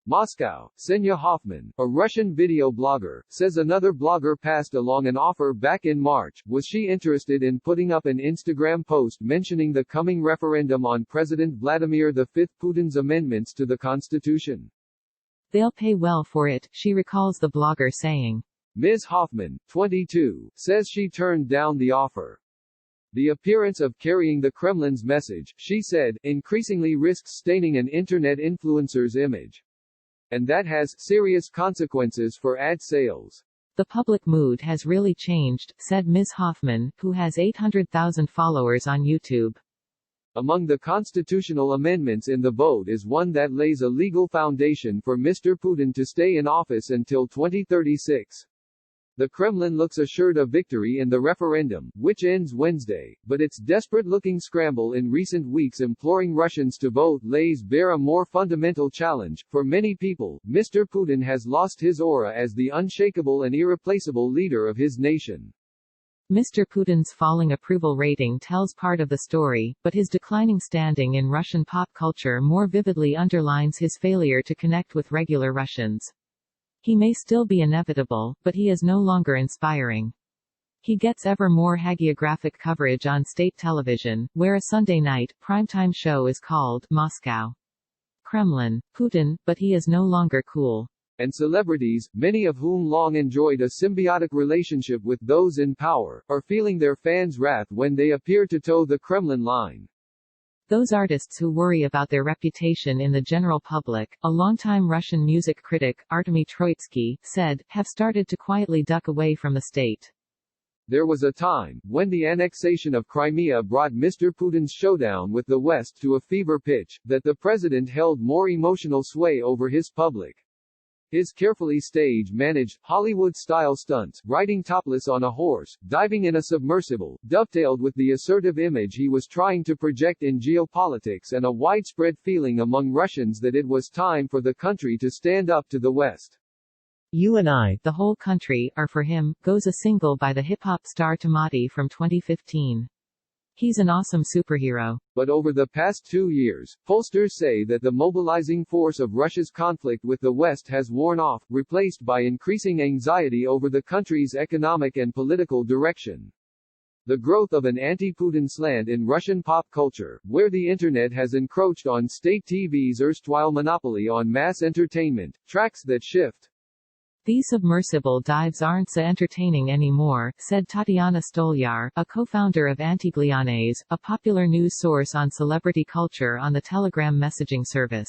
Moscow. Senya Hoffman, a Russian video blogger, says another blogger passed along an offer back in March. Was she interested in putting up an Instagram post mentioning the coming referendum on President Vladimir V Putin's amendments to the Constitution? They'll pay well for it, she recalls the blogger saying. Ms. Hoffman, 22, says she turned down the offer. The appearance of carrying the Kremlin's message, she said, increasingly risks staining an internet influencer's image. And that has serious consequences for ad sales. The public mood has really changed, said Ms. Hoffman, who has 800,000 followers on YouTube. Among the constitutional amendments in the vote is one that lays a legal foundation for Mr. Putin to stay in office until 2036. The Kremlin looks assured of victory in the referendum, which ends Wednesday, but its desperate-looking scramble in recent weeks imploring Russians to vote lays bare a more fundamental challenge. For many people, Mr. Putin has lost his aura as the unshakable and irreplaceable leader of his nation. Mr. Putin's falling approval rating tells part of the story, but his declining standing in Russian pop culture more vividly underlines his failure to connect with regular Russians. He may still be inevitable, but he is no longer inspiring. He gets ever more hagiographic coverage on state television, where a Sunday night, primetime show is called Moscow. Kremlin, Putin, but he is no longer cool. And celebrities, many of whom long enjoyed a symbiotic relationship with those in power, are feeling their fans' wrath when they appear to toe the Kremlin line. Those artists who worry about their reputation in the general public, a longtime Russian music critic, Artemy Troitsky, said, have started to quietly duck away from the state. There was a time, when the annexation of Crimea brought Mr. Putin's showdown with the West to a fever pitch, that the president held more emotional sway over his public. His carefully stage-managed, Hollywood-style stunts, riding topless on a horse, diving in a submersible, dovetailed with the assertive image he was trying to project in geopolitics and a widespread feeling among Russians that it was time for the country to stand up to the West. You and I, the whole country, are for him, goes a single by the hip-hop star Tamati from 2015. He's an awesome superhero. But over the past 2 years, pollsters say that the mobilizing force of Russia's conflict with the West has worn off, replaced by increasing anxiety over the country's economic and political direction. The growth of an anti-Putin slant in Russian pop culture, where the internet has encroached on state TV's erstwhile monopoly on mass entertainment, tracks that shift. These submersible dives aren't so entertaining anymore, said Tatiana Stolyar, a co-founder of Antiglianes, a popular news source on celebrity culture on the Telegram messaging service.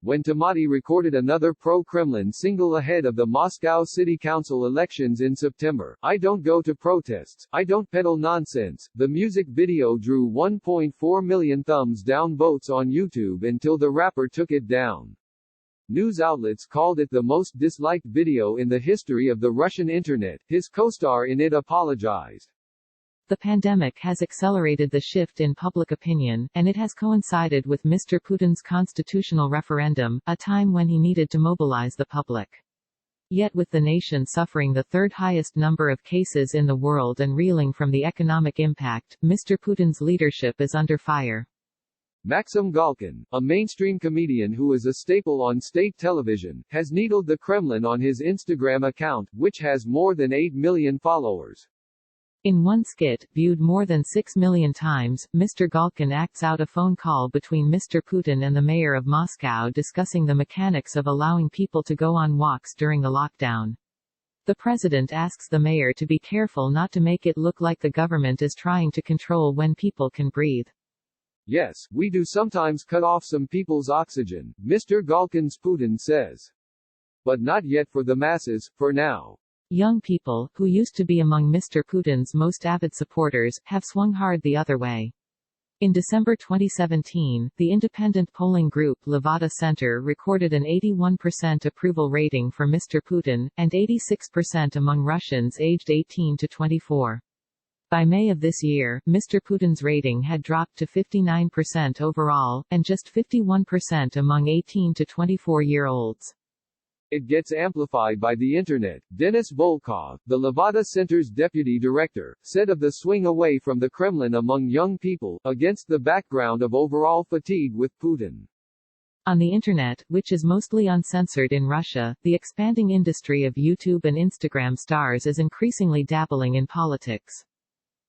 When Tamati recorded another pro-Kremlin single ahead of the Moscow City Council elections in September, "I don't go to protests, I don't peddle nonsense," the music video drew 1.4 million thumbs down votes on YouTube until the rapper took it down. News outlets called it the most disliked video in the history of the Russian internet. His co-star in it apologized. The pandemic has accelerated the shift in public opinion, and it has coincided with Mr. Putin's constitutional referendum, a time when he needed to mobilize the public. Yet with the nation suffering the third highest number of cases in the world and reeling from the economic impact, Mr. Putin's leadership is under fire. Maxim Galkin, a mainstream comedian who is a staple on state television, has needled the Kremlin on his Instagram account, which has more than 8 million followers. In one skit, viewed more than 6 million times, Mr. Galkin acts out a phone call between Mr. Putin and the mayor of Moscow discussing the mechanics of allowing people to go on walks during the lockdown. The president asks the mayor to be careful not to make it look like the government is trying to control when people can breathe. Yes, we do sometimes cut off some people's oxygen, Mr. Galkin's Putin says. But not yet for the masses, for now. Young people, who used to be among Mr. Putin's most avid supporters, have swung hard the other way. In December 2017, the independent polling group Levada Center recorded an 81% approval rating for Mr. Putin, and 86% among Russians aged 18 to 24. By May of this year, Mr. Putin's rating had dropped to 59% overall, and just 51% among 18 to 24-year-olds. It gets amplified by the internet. Denis Volkov, the Levada Center's deputy director, said of the swing away from the Kremlin among young people, against the background of overall fatigue with Putin. On the Internet, which is mostly uncensored in Russia, the expanding industry of YouTube and Instagram stars is increasingly dabbling in politics.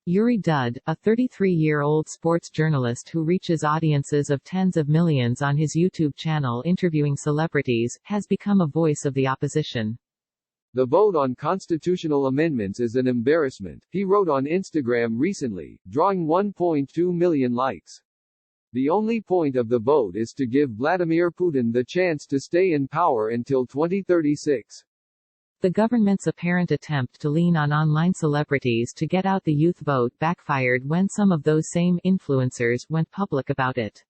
Yuri Dud, a 33-year-old sports journalist who reaches audiences of tens of millions on his YouTube channel interviewing celebrities, has become a voice of the opposition. The vote on constitutional amendments is an embarrassment, he wrote on Instagram recently, drawing 1.2 million likes. The only point of the vote is to give Vladimir Putin the chance to stay in power until 2036. The government's apparent attempt to lean on online celebrities to get out the youth vote backfired when some of those same influencers went public about it.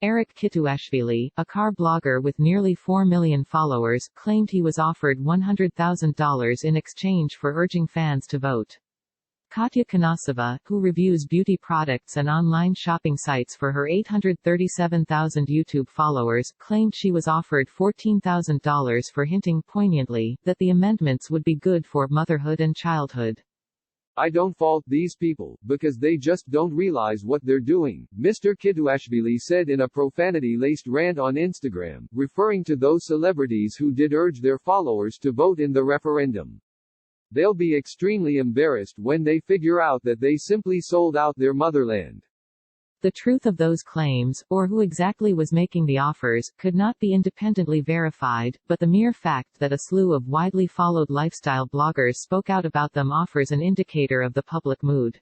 Eric Kituashvili, a car blogger with nearly 4 million followers, claimed he was offered $100,000 in exchange for urging fans to vote. Katya Kanasova, who reviews beauty products and online shopping sites for her 837,000 YouTube followers, claimed she was offered $14,000 for hinting poignantly that the amendments would be good for motherhood and childhood. I don't fault these people, because they just don't realize what they're doing, Mr. Kituashvili said in a profanity-laced rant on Instagram, referring to those celebrities who did urge their followers to vote in the referendum. They'll be extremely embarrassed when they figure out that they simply sold out their motherland. The truth of those claims, or who exactly was making the offers, could not be independently verified, but the mere fact that a slew of widely followed lifestyle bloggers spoke out about them offers an indicator of the public mood.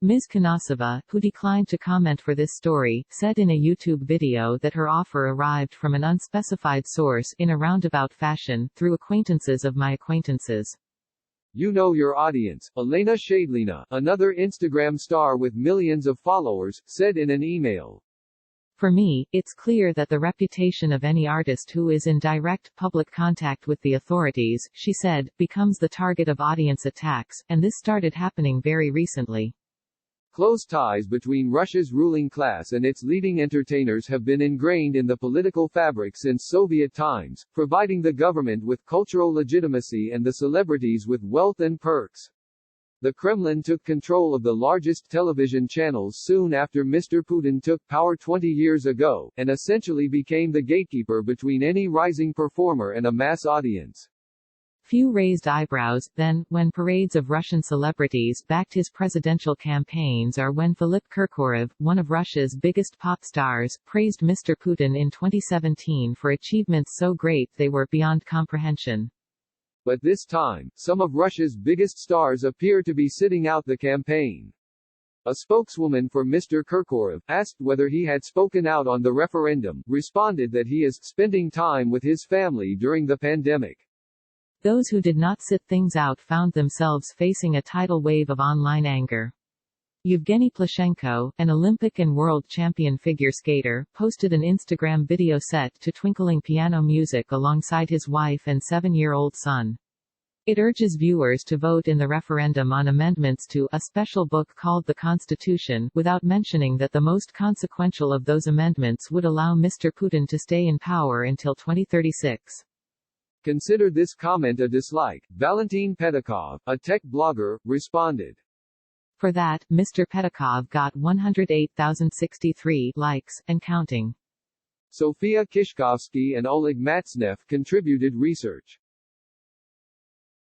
Ms. Kanasova, who declined to comment for this story, said in a YouTube video that her offer arrived from an unspecified source in a roundabout fashion, through acquaintances of my acquaintances. You know your audience, Elena Shadlina, another Instagram star with millions of followers, said in an email. For me, it's clear that the reputation of any artist who is in direct, public contact with the authorities, she said, becomes the target of audience attacks, and this started happening very recently. Close ties between Russia's ruling class and its leading entertainers have been ingrained in the political fabric since Soviet times, providing the government with cultural legitimacy and the celebrities with wealth and perks. The Kremlin took control of the largest television channels soon after Mr. Putin took power 20 years ago, and essentially became the gatekeeper between any rising performer and a mass audience. Few raised eyebrows, then, when parades of Russian celebrities backed his presidential campaigns or when Philip Kirkorov, one of Russia's biggest pop stars, praised Mr. Putin in 2017 for achievements so great they were beyond comprehension. But this time, some of Russia's biggest stars appear to be sitting out the campaign. A spokeswoman for Mr. Kirkorov, asked whether he had spoken out on the referendum, responded that he is spending time with his family during the pandemic. Those who did not sit things out found themselves facing a tidal wave of online anger. Yevgeny Plushenko, an Olympic and world champion figure skater, posted an Instagram video set to twinkling piano music alongside his wife and 7-year-old son. It urges viewers to vote in the referendum on amendments to a special book called the Constitution, without mentioning that the most consequential of those amendments would allow Mr. Putin to stay in power until 2036. Consider this comment a dislike, Valentin Pedakov, a tech blogger, responded. For that, Mr. Pedakov got 108,063 likes, and counting. Sofia Kishkovsky and Oleg Matsnev contributed research.